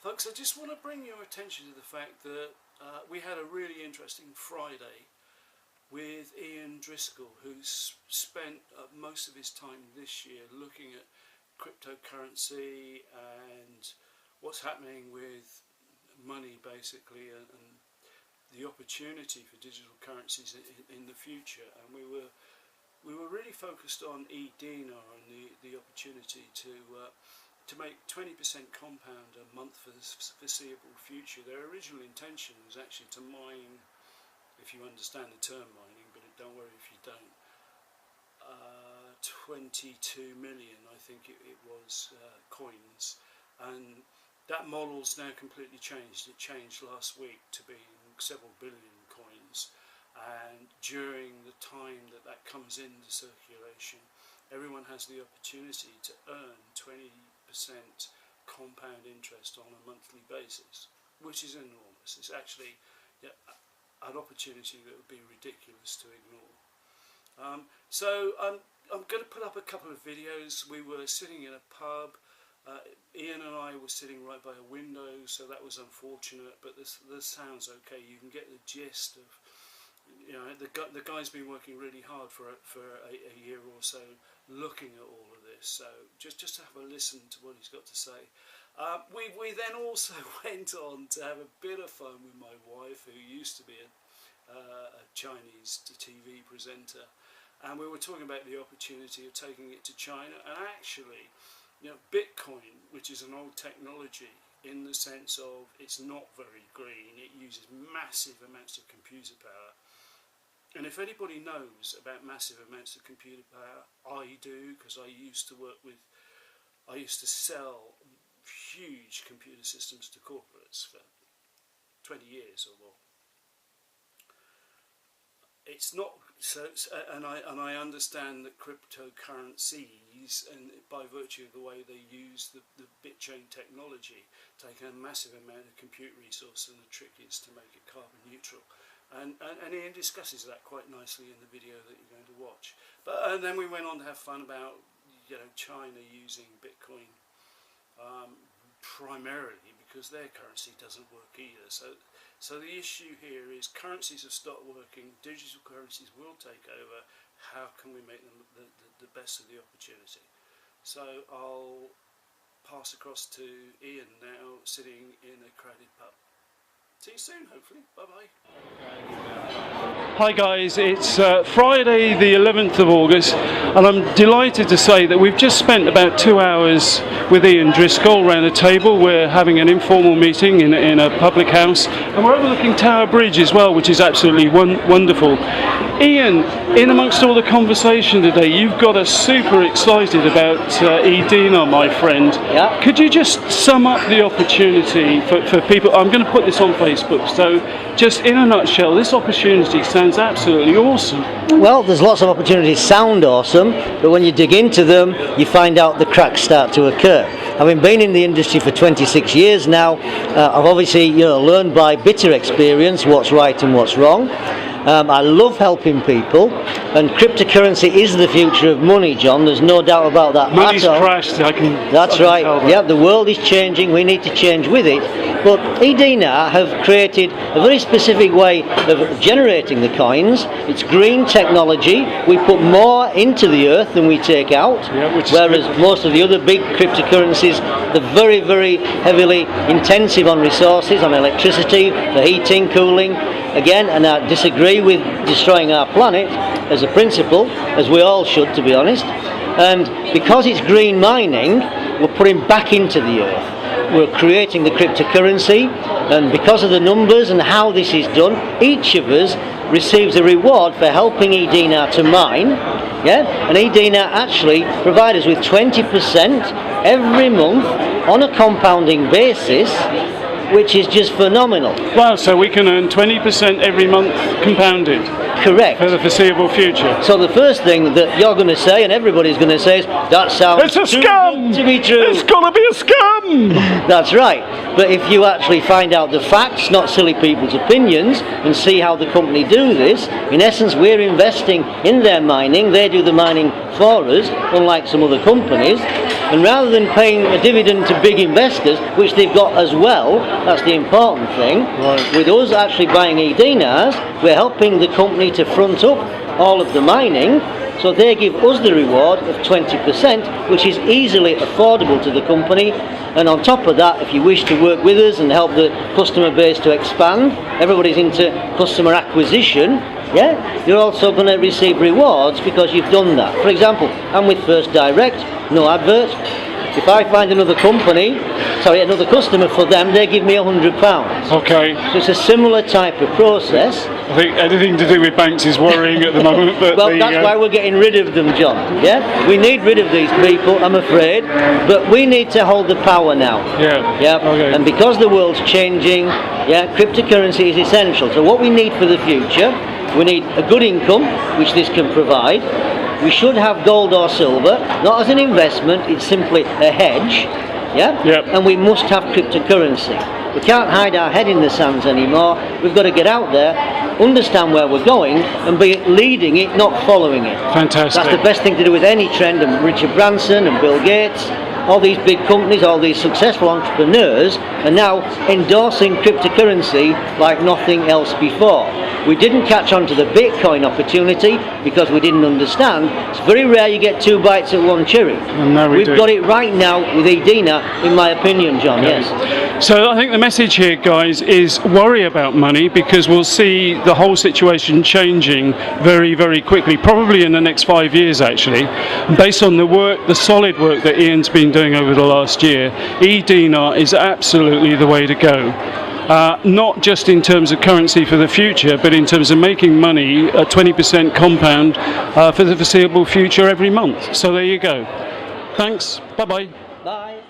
Folks, I just want to bring your attention to the fact that we had a really interesting Friday with Ian Driscoll, who's spent most of his time this year looking at cryptocurrency and what's happening with money basically, and the opportunity for digital currencies in the future. And we were really focused on e-dinar and the opportunity to make 20% compound a month for the foreseeable future. Their original intention was actually to mine, if you understand the term mining, but don't worry if you don't, 22 million, I think it was, coins. And that model's now completely changed. It changed last week to being several billion coins. And during the time that comes into circulation, everyone has the opportunity to earn 20% compound interest on a monthly basis, which is enormous. It's actually an opportunity that would be ridiculous to ignore. So I'm going to put up a couple of videos. We were sitting in a pub. Ian and I were sitting right by a window, so that was unfortunate, but this sounds okay. You can get the gist of, you know, the guy's been working really hard for a year or so looking at all of this, so just to have a listen to what he's got to say. We then also went on to have a bit of fun with my wife, who used to be a Chinese TV presenter, and we were talking about the opportunity of taking it to China. And actually, you know, Bitcoin, which is an old technology in the sense of it's not very green, it uses massive amounts of computer power. And if anybody knows about massive amounts of computer power, I do, because I used to sell huge computer systems to corporates for 20 years or more. It's not so, and I understand that cryptocurrencies, and by virtue of the way they use the bitchain technology, take a massive amount of compute resource, and the trick is to make it carbon neutral. And Ian discusses that quite nicely in the video that you're going to watch. And then we went on to have fun about, you know, China using Bitcoin primarily because their currency doesn't work either. So the issue here is currencies have stopped working, digital currencies will take over. How can we make them the best of the opportunity? So I'll pass across to Ian now, sitting in a crowded pub. See you soon, hopefully. Bye-bye. Hi guys, it's Friday the 11th of August, and I'm delighted to say that we've just spent about 2 hours with Ian Driscoll around a table. We're having an informal meeting in a public house, and we're overlooking Tower Bridge as well, which is absolutely wonderful. Ian, in amongst all the conversation today, you've got us super excited about e-dinar, my friend. Yeah. Could you just sum up the opportunity for people? I'm going to put this on Facebook, so just in a nutshell, this opportunity sounds absolutely awesome. Well, there's lots of opportunities sound awesome, but when you dig into them, you find out the cracks start to occur. Having been in the industry for 26 years now, I've obviously learned by bitter experience what's right and what's wrong. I love helping people, and cryptocurrency is the future of money, John. There's no doubt about that. Money's crashed. That's right. Yeah, the world is changing. We need to change with it. But e-dinar have created a very specific way of generating the coins. It's green technology. We put more into the earth than we take out, whereas most of the other big cryptocurrencies, they're very, very heavily intensive on resources, on electricity, for heating, cooling. Again, and I disagree with destroying our planet as a principle, as we all should, to be honest. And because it's green mining, we're putting back into the earth. We're creating the cryptocurrency, and because of the numbers and how this is done, each of us receives a reward for helping e-dinar to mine. Yeah? And e-dinar actually provide us with 20% every month on a compounding basis, which is just phenomenal. Wow, so we can earn 20% every month compounded? Correct. For the foreseeable future. So the first thing that you're going to say, and everybody's going to say, is, that sounds it's a scam! too good to be true. It's going to be a scam! That's right. But if you actually find out the facts, not silly people's opinions, and see how the company do this, in essence we're investing in their mining, they do the mining for us, unlike some other companies, and rather than paying a dividend to big investors, which they've got as well, that's the important thing, with us actually buying e-dinars, we're helping the company to front up all of the mining, so they give us the reward of 20%, which is easily affordable to the company. And on top of that, if you wish to work with us and help the customer base to expand, everybody's into customer acquisition, yeah, you're also going to receive rewards because you've done that. For example, I'm with First Direct, no advert. If I find another customer for them, they give me £100. Okay. So it's a similar type of process. I think anything to do with banks is worrying at the moment. But well, that's why we're getting rid of them, John. Yeah, we need rid of these people, I'm afraid, but we need to hold the power now. Yeah. Yeah. Okay. And because the world's changing, yeah, cryptocurrency is essential. So what we need for the future, we need a good income, which this can provide. We should have gold or silver, not as an investment, it's simply a hedge, yeah? Yep. And we must have cryptocurrency. We can't hide our head in the sands anymore. We've got to get out there, understand where we're going, and be leading it, not following it. Fantastic. That's the best thing to do with any trend, and Richard Branson and Bill Gates, all these big companies, all these successful entrepreneurs are now endorsing cryptocurrency like nothing else before. We didn't catch on to the Bitcoin opportunity because we didn't understand. It's very rare you get two bites at one cherry. We've got it right now with e-dinar, in my opinion, John, okay. Yes. So I think the message here, guys, is worry about money, because we'll see the whole situation changing very, very quickly, probably in the next 5 years, actually. Based on the solid work that Ian's been doing over the last year, e-dinar is absolutely the way to go. Not just in terms of currency for the future, but in terms of making money at 20% compound for the foreseeable future every month. So there you go. Thanks. Bye-bye. Bye.